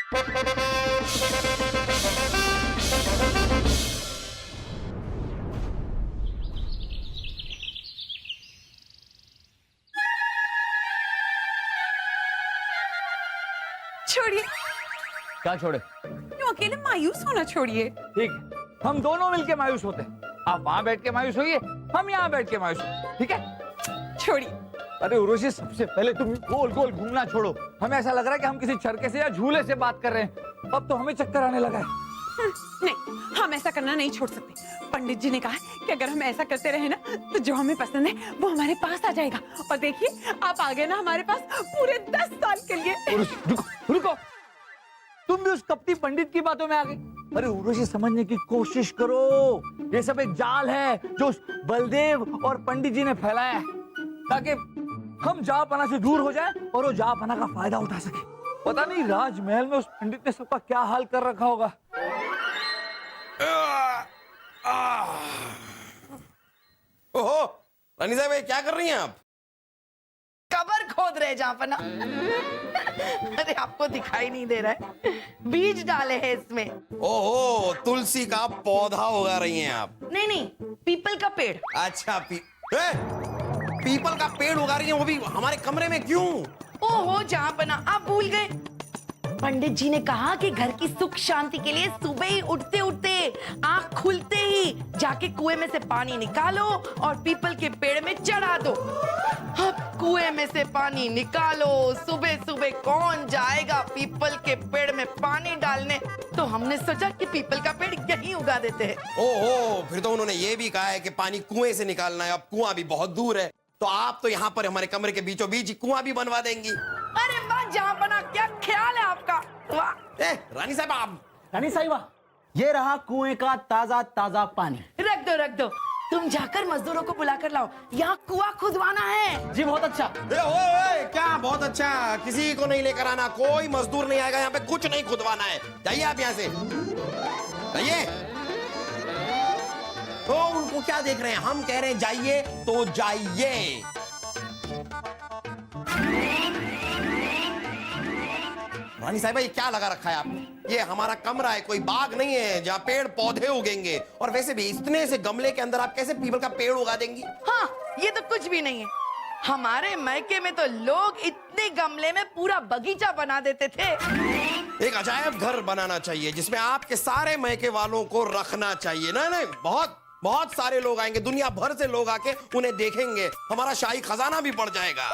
छोड़िए। क्या छोड़े? क्यों अकेले मायूस होना छोड़िए। ठीक, हम दोनों मिलके मायूस होते हैं। आप वहां बैठ के मायूस होइए, हम यहाँ बैठ के मायूस होइए, ठीक है? छोड़िए। अरे उर्वशी, सबसे पहले तुम गोल गोल घूमना छोड़ो। हमें ऐसा लग रहा है कि हम किसी चरखे से या झूले से बात कर रहे हैं। अब तो हमें चक्कर आने लगा है। नहीं, हम ऐसा करना नहीं छोड़ सकते। पंडित जी ने कहा कि अगर हम ऐसा करते रहे ना तो जो हमें पसंद है वो हमारे पास आ जाएगा। और देखिए, आप आ गए ना हमारे पास पूरे 10 साल के लिए। रुको रुको, तुम भी उस कपटी पंडित की बातों में आ गई। अरे उर्वशी, समझने की कोशिश करो। ये सब एक जाल है जो बलदेव और पंडित जी ने फैलाया है ताकि हम जहाँपना से दूर हो जाएं और वो जहाँपना का फायदा उठा सके। पता नहीं राजमहल में उस पंडित ने सबका क्या हाल कर रखा होगा। ओहो, रानी साहब, क्या कर रही हैं आप? कबर खोद रहे जहाँपना। अरे आपको दिखाई नहीं दे रहा है, बीज डाले हैं इसमें। ओहो, तुलसी का पौधा उगा रही हैं आप? नहीं नहीं, पीपल का पेड़। अच्छा, पीपल का पेड़ उगा रही हैं, वो भी हमारे कमरे में क्यों? ओहो जहाँपना, आप भूल गए। पंडित जी ने कहा कि घर की सुख शांति के लिए सुबह ही उठते उठते आँख खुलते ही जाके कुएं में से पानी निकालो और पीपल के पेड़ में चढ़ा दो। अब कुएं में से पानी निकालो, सुबह सुबह कौन जाएगा पीपल के पेड़ में पानी डालने? तो हमने सोचा कि पीपल का पेड़ यहीं उगा देते हैं। ओहो, फिर तो उन्होंने ये भी कहा है कि पानी कुएं से निकालना है। अब कुआं भी बहुत दूर है, तो आप तो यहाँ पर हमारे कमरे के बीचों बीच कुआं भी बनवा देंगी। अरे वाह जहाँपना, क्या ख्याल है आपका। वाह। रानी साहब, आप रानी साहिबा, ये रहा कुएं का ताजा ताजा पानी। रख दो रख दो, तुम जाकर मजदूरों को बुलाकर लाओ, यहाँ कुआं खुदवाना है। जी बहुत अच्छा। क्या बहुत अच्छा? किसी को नहीं लेकर आना, कोई मजदूर नहीं आएगा यहाँ पे, कुछ नहीं खुदवाना है। जाइए आप यहाँ से, जाइए। तो उनको क्या देख रहे हैं? हम कह रहे हैं जाइए तो जाइए। रानी साहिबा, ये क्या लगा रखा है आपने? ये हमारा कमरा है, कोई बाग नहीं है जहाँ पेड़ पौधे उगेंगे। और वैसे भी इतने से गमले के अंदर आप कैसे पीपल का पेड़ उगा देंगी? हाँ, ये तो कुछ भी नहीं है। हमारे मायके में तो लोग इतने गमले में पूरा बगीचा बना देते थे। एक अजायब घर बनाना चाहिए जिसमें आपके सारे मायके वालों को रखना चाहिए। ना नहीं, बहुत बहुत सारे लोग आएंगे, दुनिया भर से लोग आके उन्हें देखेंगे, हमारा शाही खजाना भी बढ़ जाएगा।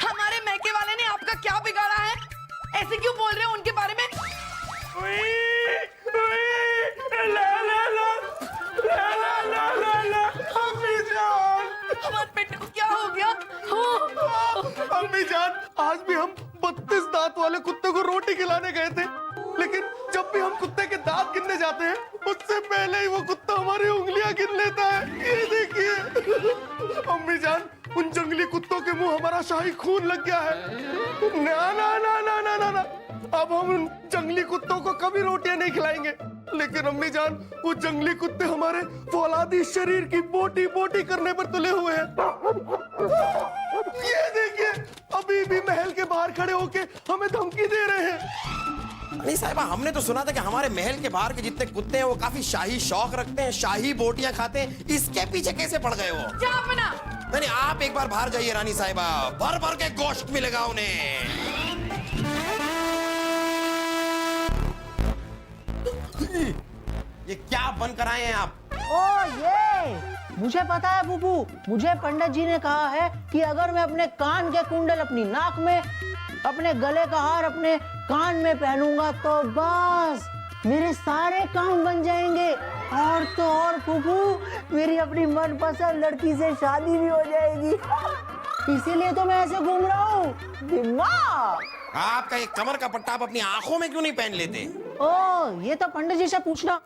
हमारे मायके वाले ने आपका क्या बिगाड़ा है? ऐसे क्यों बोल रहे हो उनके बारे में? हमारे बेटे को क्या हो गया? अम्मी जान, आज भी हम 32 दांत वाले कुत्ते को रोटी खिलाने गए थे, लेकिन जब भी हम कुत्ते के दांत गिनने जाते हैं उससे पहले ही वो कुत्ता हमारी उंगलियां गिन लेता है। ये देखिए अम्मी जान, उन जंगली कुत्तों के मुंह हमारा शाही खून लग गया है। ना ना ना ना ना ना ना, अब हम उन जंगली कुत्तों को कभी रोटियां नहीं खिलाएंगे। लेकिन अम्मी जान, वो जंगली कुत्ते हमारे फौलादी शरीर की बोटी बोटी करने पर तुले हुए हैं। ये देखिए, अभी भी महल के बाहर खड़े होके हमें धमकी दे रहे हैं। नहीं साहिबा, हमने तो सुना था कि हमारे महल के बाहर के जितने कुत्ते हैं वो काफी शाही शौक रखते हैं, शाही बोटियां खाते हैं। इसके पीछे कैसे पड़ गए वो? जहाँपना, नहीं, आप एक बार बाहर जाइए रानी साहिबा, भर भर के गोश्त मिलेगा उन्हें। ये क्या बनकर आए हैं आप? ओ ये मुझे पता है बुबू, मुझे पंडित जी ने कहा है कि अगर मैं अपने कान के कुंडल अपनी नाक में, अपने गले का हार अपने कान में पहनूंगा तो बस मेरे सारे काम बन जाएंगे। और तो और बुबू, मेरी अपनी मनपसंद लड़की से शादी भी हो जाएगी। इसीलिए तो मैं ऐसे घूम रहा हूँ। दिमाग, आपका एक कमर का पट्टा आप अपनी आंखों में क्यों नहीं पहन लेते? ओ ये तो पंडित जी से पूछना।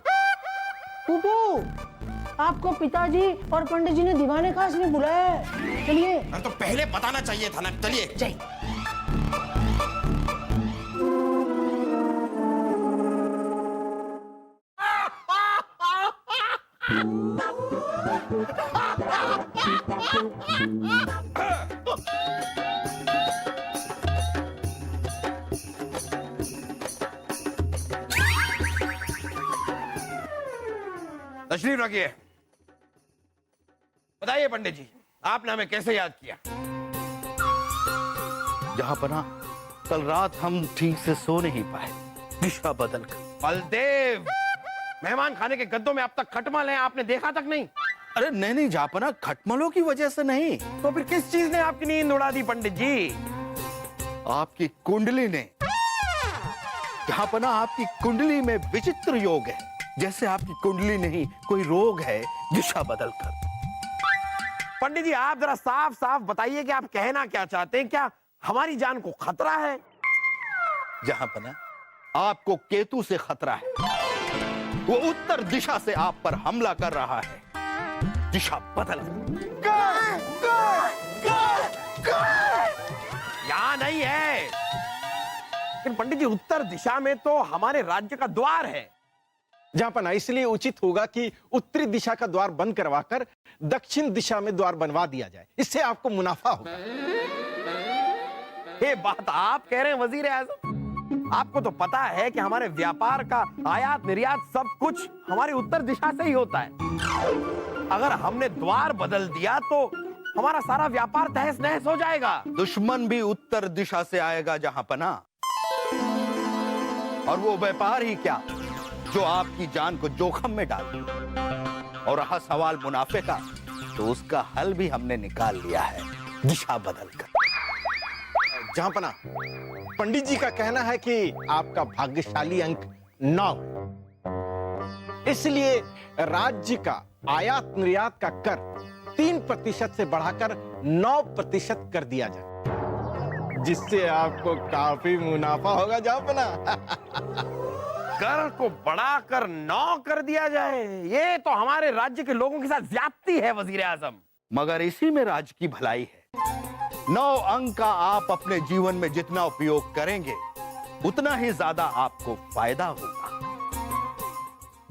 बुबू, आपको पिताजी और पंडित जी ने दीवाने खास में बुलाया है। चलिए। अरे तो पहले बताना चाहिए था ना। चलिए जय। तशरीफ रखिए। बताइए पंडित जी, आपने हमें कैसे याद किया? जहां पना कल रात हम ठीक से सो नहीं पाए, दिशा बदल कर। बलदेव, मेहमान खाने के गद्दों में अब तक खटमल है, आपने देखा तक नहीं? अरे नहीं जापना, खटमलों की वजह से नहीं, तो फिर किस चीज ने आपकी नींद उड़ा दी पंडित जी? आपकी कुंडली ने। जहां पना आपकी कुंडली में विचित्र योग है, जैसे आपकी कुंडली नहीं कोई रोग है, दिशा बदल कर। पंडित जी, आप जरा साफ साफ बताइए कि आप कहना क्या चाहते हैं? क्या हमारी जान को खतरा है? जहां पना आपको केतु से खतरा है, वो उत्तर दिशा से आप पर हमला कर रहा है, दिशा बदल। यहाँ नहीं है। लेकिन पंडित जी, उत्तर दिशा में तो हमारे राज्य का द्वार है। जहां इसलिए उचित होगा कि उत्तरी दिशा का द्वार बंद करवाकर दक्षिण दिशा में द्वार बनवा दिया जाए, इससे आपको मुनाफा होगा। ये बात आप कह रहे हैं वजीर आजम? आपको तो पता है कि हमारे व्यापार का आयात निर्यात सब कुछ हमारी उत्तर दिशा से ही होता है। अगर हमने द्वार बदल दिया तो हमारा सारा व्यापार तहस नहस हो जाएगा। दुश्मन भी उत्तर दिशा से आएगा जहां पना, और वो व्यापार ही क्या जो आपकी जान को जोखिम में डाल दे। और रहा सवाल मुनाफे का, तो उसका हल भी हमने निकाल लिया है, दिशा बदल कर। जहां पना पंडित जी का कहना है कि आपका भाग्यशाली अंक 9, इसलिए राज्य का आयात निर्यात का कर 3% से बढ़ाकर 9% कर दिया जाए, जिससे आपको काफी मुनाफा होगा। जहां पना कर को बढ़ाकर 9 कर दिया जाए, ये तो हमारे राज्य के लोगों के साथ ज्यादती है वजीर आजम। मगर इसी में राज्य की भलाई है। 9 अंक का आप अपने जीवन में जितना उपयोग करेंगे, उतना ही ज्यादा आपको फायदा होगा।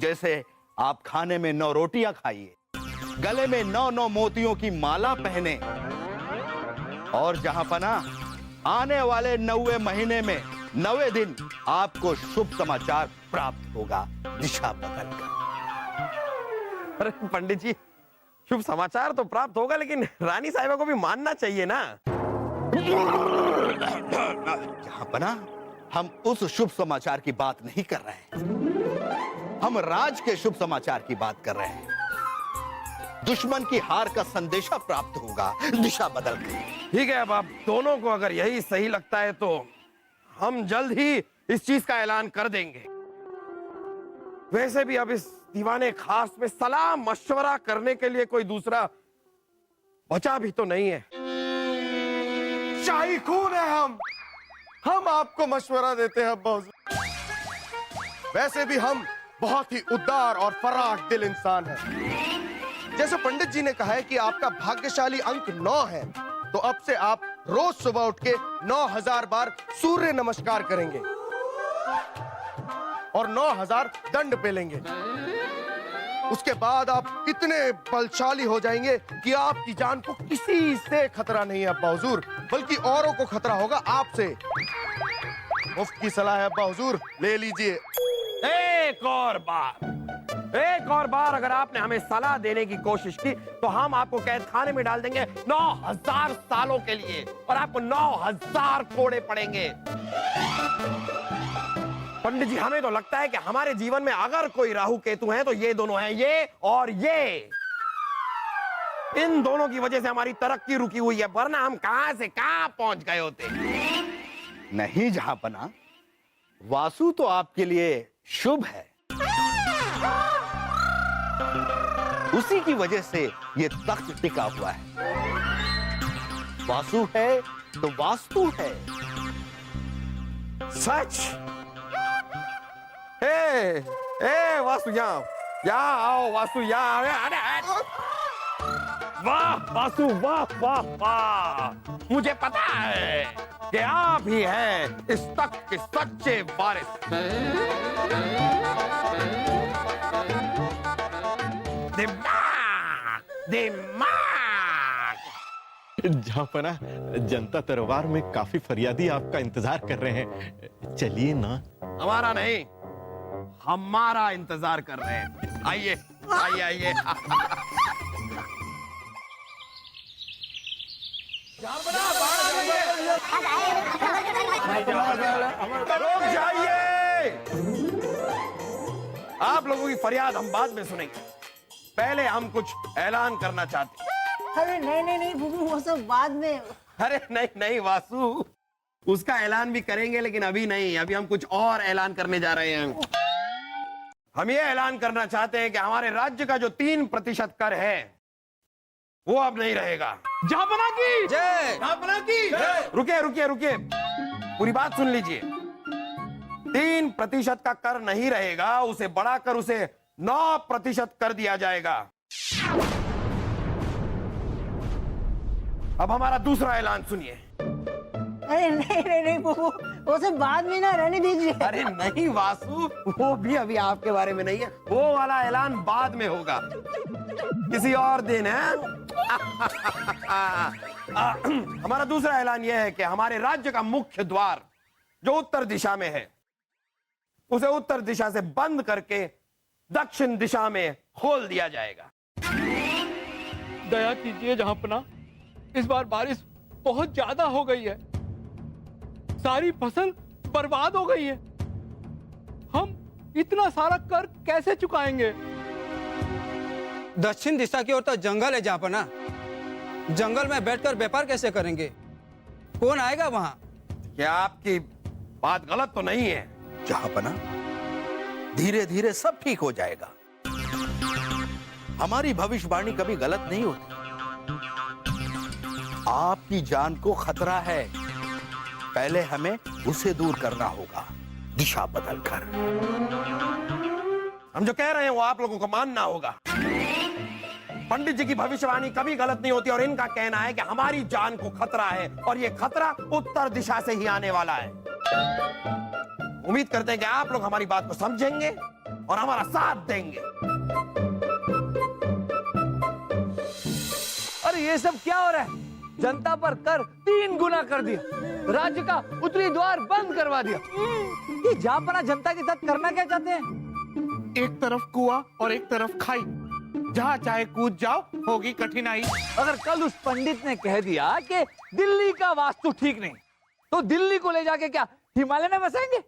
जैसे आप खाने में 9 रोटियां खाइए, गले में 9 मोतियों की माला पहने, और जहां पना आने वाले 9वें महीने में 9वें दिन आपको शुभ समाचार प्राप्त होगा, दिशा बदल कर। अरे पंडित जी, शुभ समाचार तो प्राप्त होगा, लेकिन रानी साहिबा को भी मानना चाहिए ना। जहां पना हम उस शुभ समाचार की बात नहीं कर रहे हैं, हम राज के शुभ समाचार की बात कर रहे हैं। दुश्मन की हार का संदेशा प्राप्त होगा, दिशा बदल कर। ठीक है, अब आप दोनों को अगर यही सही लगता है तो हम जल्द ही इस चीज का ऐलान कर देंगे। वैसे भी अब इस दीवाने खास में सलाह मशवरा करने के लिए कोई दूसरा बचा भी तो नहीं है। शाही खून है हम आपको मशवरा देते हैं अब्बा हुजूर। वैसे भी हम बहुत ही उदार और फराख दिल इंसान हैं। जैसे पंडित जी ने कहा है कि आपका भाग्यशाली अंक 9 है, तो अब से आप रोज सुबह उठ के 9000 बार सूर्य नमस्कार करेंगे और 9000 दंड पेलेंगे। उसके बाद आप इतने बलशाली हो जाएंगे कि आपकी जान को किसी से खतरा नहीं है अब्बा हुजूर, बल्कि औरों को खतरा होगा आपसे। मुफ्त की सलाह है अब्बा हुजूर, ले लीजिए। एक और बार अगर आपने हमें सलाह देने की कोशिश की तो हम आपको कैद खाने में डाल देंगे 9000 सालों के लिए, और आपको 9000 कोड़े पड़ेंगे। पंडित जी, हमें तो लगता है कि हमारे जीवन में अगर कोई राहु केतु है तो ये दोनों हैं, ये और ये। इन दोनों की वजह से हमारी तरक्की रुकी हुई है, वरना हम कहां से कहां पहुंच गए होते। नहीं जहां पना, वासु तो आपके लिए शुभ है, उसी की वजह से ये तख्त टिका हुआ है। वासु है तो वास्तु है। सच? वासु यहाँ आओ, वासु यहाँ। वाह वासु, वाह वाह वाह, मुझे पता है कि आप ही हैं इस तख्त के सच्चे वारिस। दिमाग दिमाग। जहां पना जनता दरबार में काफी फरियादी आपका इंतजार कर रहे हैं, चलिए ना। हमारा नहीं, हमारा इंतजार कर रहे हैं। आइए। आइए आइए। रुक जाइए। आप लोगों की फरियाद हम बाद में सुनेंगे, पहले हम कुछ ऐलान करना चाहते हैं। अरे नहीं नहीं नहीं बुबू, वो सब बाद में। अरे नहीं नहीं वासु, उसका ऐलान भी करेंगे लेकिन अभी नहीं, अभी हम कुछ और ऐलान करने जा रहे हैं। हम ये ऐलान करना चाहते हैं कि हमारे राज्य का जो 3% कर है वो अब नहीं रहेगा। जहापना की जय। जहापना की रुकिए रुकिए रुकिए, पूरी बात सुन लीजिए। 3% का कर नहीं रहेगा, उसे बढ़ाकर उसे 9% कर दिया जाएगा। अब हमारा दूसरा ऐलान सुनिए। अरे नहीं नहीं नहीं बुबू, वो सब बाद में ना, रहने दीजिए। अरे नहीं वासु, वो भी अभी आपके बारे में नहीं है, वो वाला ऐलान बाद में होगा, किसी और दिन है। हमारा दूसरा ऐलान यह है कि हमारे राज्य का मुख्य द्वार जो उत्तर दिशा में है, उसे उत्तर दिशा से बंद करके दक्षिण दिशा में खोल दिया जाएगा। दया कीजिए जहापना, इस बार बारिश बहुत ज्यादा हो गई है, सारी फसल बर्बाद हो गई है। हम इतना सारा कर कैसे चुकाएंगे? दक्षिण दिशा की ओर तो जंगल है जहापना, जंगल में बैठकर व्यापार कैसे करेंगे? कौन आएगा वहां? क्या आपकी बात गलत तो नहीं है? जहापना, धीरे धीरे सब ठीक हो जाएगा। हमारी भविष्यवाणी कभी गलत नहीं होती। आपकी जान को खतरा है, पहले हमें उसे दूर करना होगा, दिशा बदलकर। हम जो कह रहे हैं वो आप लोगों को मानना होगा। पंडित जी की भविष्यवाणी कभी गलत नहीं होती और इनका कहना है कि हमारी जान को खतरा है और ये खतरा उत्तर दिशा से ही आने वाला है। उम्मीद करते हैं कि आप लोग हमारी बात को समझेंगे और हमारा साथ देंगे। अरे ये सब क्या हो रहा है? जनता पर कर 3 गुना कर दिया, राज्य का उत्तरी द्वार बंद करवा दिया। ये जहापना जनता के साथ करना क्या चाहते हैं? एक तरफ कुआं और एक तरफ खाई, जहाँ चाहे कूद जाओ, होगी कठिनाई। अगर कल उस पंडित ने कह दिया कि दिल्ली का वास्तु ठीक नहीं, तो दिल्ली को ले जाके क्या हिमालय में बसाएंगे?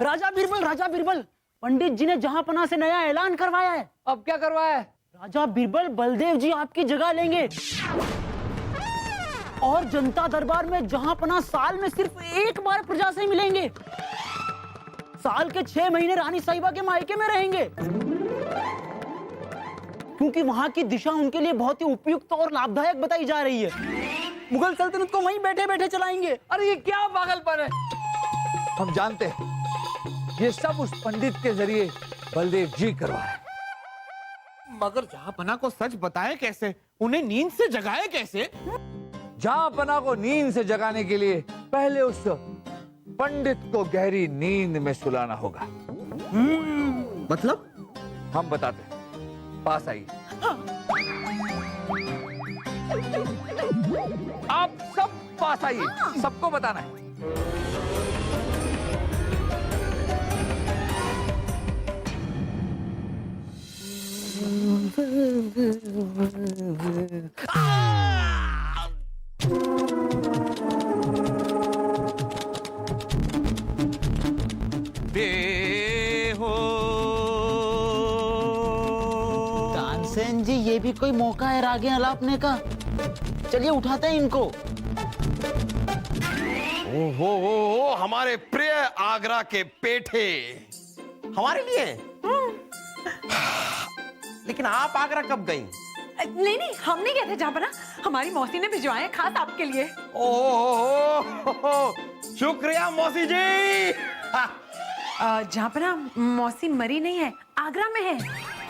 राजा बीरबल, पंडित जी ने जहापना से नया ऐलान करवाया है। अब क्या करवाया है? राजा बीरबल, बलदेव जी आपकी जगह लेंगे और जनता दरबार में जहापना साल में सिर्फ एक बार प्रजा से मिलेंगे। साल के 6 महीने रानी साहिबा के मायके में रहेंगे, क्योंकि वहां की दिशा उनके लिए बहुत ही उपयुक्त और लाभदायक बताई जा रही है। मुगल सल्तनत को वहीं बैठे बैठे चलाएंगे। अरे ये क्या पागलपन है? हम जानते हैं ये सब उस पंडित के जरिए बलदेव जी करवाए। मगर जहापना को सच बताए कैसे? उन्हें नींद से जगाए कैसे? जहापना को नींद से जगाने के लिए पहले उस पंडित को गहरी नींद में सुलाना होगा। मतलब? हम बताते हैं, पास आइए। आप सब पास आइए, सबको बताना है। तानसेन जी, ये भी कोई मौका है रागे अलापने का। चलिए उठाते हैं इनको। ओहो, हमारे प्रिय आगरा के पेठे हमारे लिए। लेकिन आप आगरा कब गई? नहीं नहीं, हम नहीं गए थे जहापना, हमारी मौसी ने भिजवाए खास आपके लिए। ओहो, शुक्रिया मौसी जी। जहापना, मौसी मरी नहीं है, आगरा में है।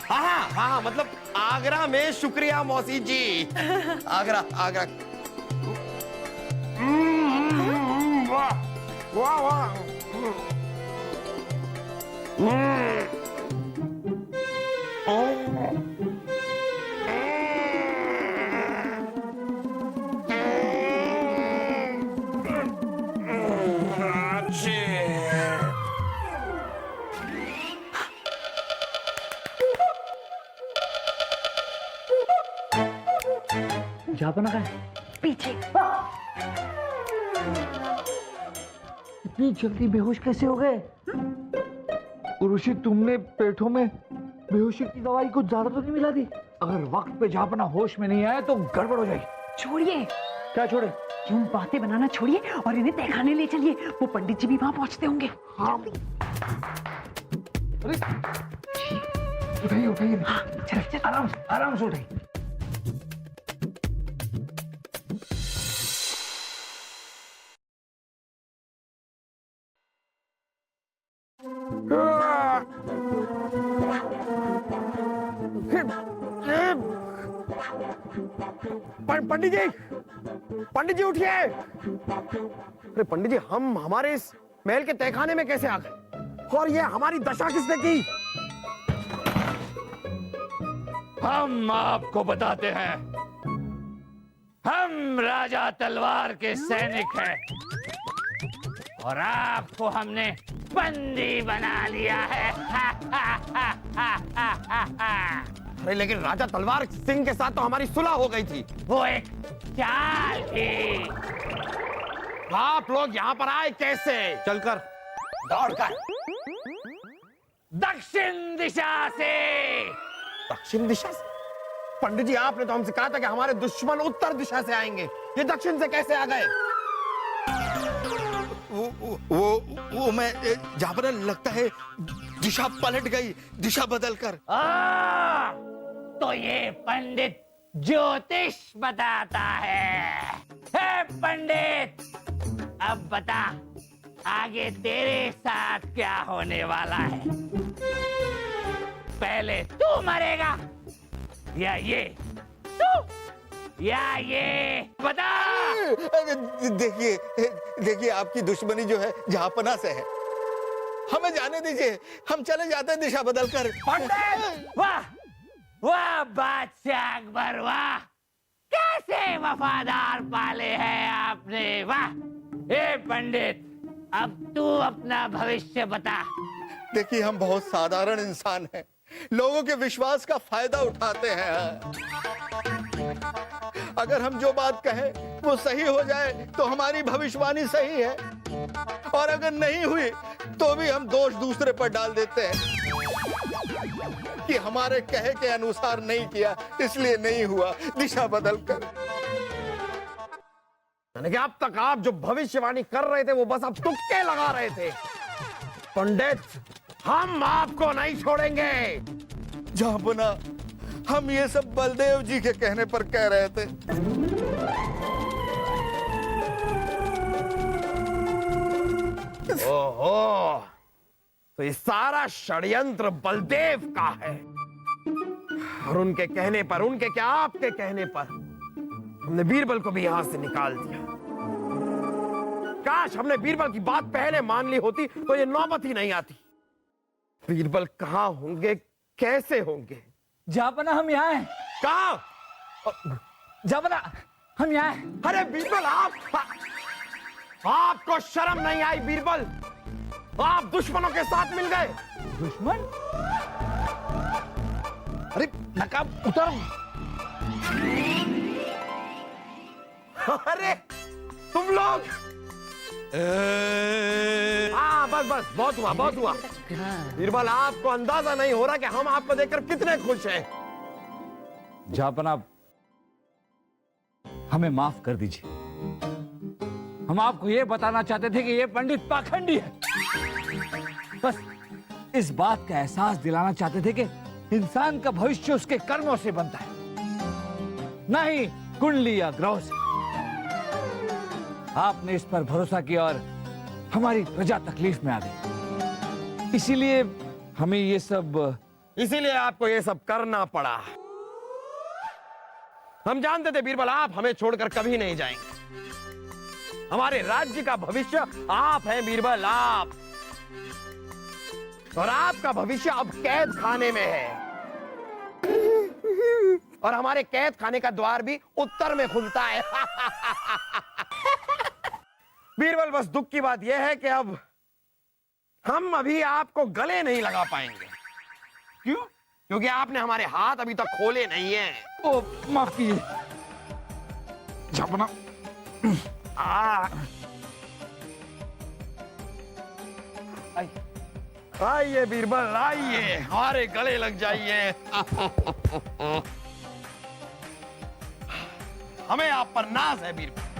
हाँ, मतलब आगरा में। शुक्रिया मौसी जी। आगरा आगरा। वाह वाह वाह। झापना का है? पीछे। इतनी जल्दी बेहोश कैसे हो गए? उर्वशी, तुमने पेठों में बेहोशी की दवाई कुछ ज्यादा तो नहीं मिला दी? अगर वक्त पे झापना होश में नहीं आया तो गड़बड़ हो जाएगी। छोड़िए, क्या छोड़े? यूं बातें बनाना छोड़िए और इन्हें तहखाने ले चलिए। वो पंडित जी भी वहां पहुंचते होंगे। अरे उठाइए उठाइए। हाँ, चल चल। आराम से उठाइए। पंडित जी उठिए। अरे पंडित जी, हम हमारे इस महल के तहखाने में कैसे आ गए और ये हमारी दशा किसने की? हम आपको बताते हैं। हम राजा तलवार के सैनिक हैं और आपको हमने बंदी बना लिया है। अरे लेकिन राजा तलवार सिंह के साथ तो हमारी सुलह हो गई थी। वो एक चाल थी। आप लोग यहाँ पर आए कैसे? चलकर। दौड़कर। दक्षिण दिशा से। दक्षिण दिशा से? पंडित जी, आपने तो हमसे कहा था कि हमारे दुश्मन उत्तर दिशा से आएंगे। ये दक्षिण से कैसे आ गए? वो मैं जहां पर लगता है दिशा पलट गई, दिशा बदलकर। तो ये पंडित ज्योतिष बताता है। हे पंडित, अब बता आगे तेरे साथ क्या होने वाला है? पहले तू मरेगा या ये? तू या ये? बता। देखिए आपकी दुश्मनी जो है जहापना से है। हमें जाने दीजिए, हम चले जाते हैं दिशा बदलकर। पंडित, वाह वाह बादशाह अकबर, वाह कैसे वफादार पाले हैं आपने, वाह। ए पंडित, अब तू अपना भविष्य बता। देखिए हम बहुत साधारण इंसान हैं, लोगों के विश्वास का फायदा उठाते हैं। अगर हम जो बात कहें वो सही हो जाए तो हमारी भविष्यवाणी सही है, और अगर नहीं हुई तो भी हम दोष दूसरे पर डाल देते हैं कि हमारे कहे के अनुसार नहीं किया इसलिए नहीं हुआ, दिशा बदलकर। यानी कि अब तक आप जो भविष्यवाणी कर रहे थे वो बस अब तुक्के लगा रहे थे। पंडित, हम आपको नहीं छोड़ेंगे। जहापना, हम ये सब बलदेव जी के कहने पर कह रहे थे। ओहो, तो ये सारा षड्यंत्र बलदेव का है, और उनके कहने पर, उनके क्या आपके कहने पर हमने बीरबल को भी यहां से निकाल दिया। काश हमने बीरबल की बात पहले मान ली होती तो ये नौबत ही नहीं आती। बीरबल कहां होंगे, कैसे होंगे? जापना, हम यहाँ हैं। कहां? जापना, हम यहाँ हैं। अरे बीरबल, आपको शर्म नहीं आई? बीरबल, आप दुश्मनों के साथ मिल गए। दुश्मन? अरे नकाब उतर। अरे तुम लोग। हाँ बस बस, बहुत हुआ बहुत हुआ। बीरबल, आपको अंदाजा नहीं हो रहा कि हम आपको देखकर कितने खुश हैं। जापना, हमें माफ कर दीजिए। हम आपको ये बताना चाहते थे कि ये पंडित पाखंडी है। बस इस बात का एहसास दिलाना चाहते थे कि इंसान का भविष्य उसके कर्मों से बनता है, नहीं कुंडली या ग्रह से। आपने इस पर भरोसा किया और हमारी प्रजा तकलीफ में आ गई, इसीलिए हमें ये सब, इसीलिए आपको ये सब करना पड़ा। हम जानते थे बीरबल, आप हमें छोड़कर कभी नहीं जाएंगे। हमारे राज्य का भविष्य आप हैं बीरबल, आप। और आपका भविष्य अब कैद खाने में है, और हमारे कैद खाने का द्वार भी उत्तर में खुलता है। बीरबल, बस दुख की बात यह है कि अब हम अभी आपको गले नहीं लगा पाएंगे। क्यों? क्योंकि आपने हमारे हाथ अभी तक खोले नहीं हैं। ओ माफ कीजिए, जापना आ आइए बीरबल आइए, हमारे गले लग जाइए। हमें आप पर नाज है बीरबल।